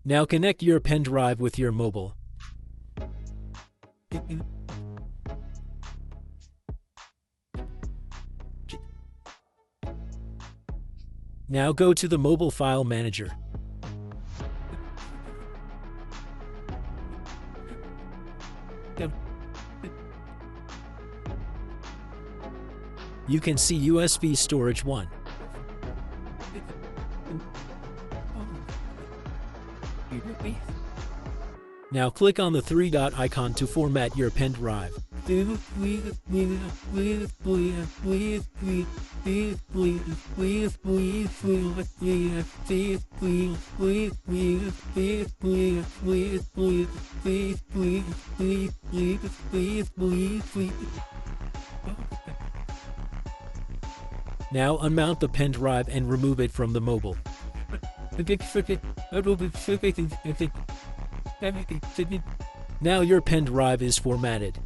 Now connect your pen drive with your mobile. Now go to the mobile file manager. You can see USB storage 1. Now click on the three-dot icon to format your pen drive. Now unmount the pen drive and remove it from the mobile. Now your pen drive is formatted.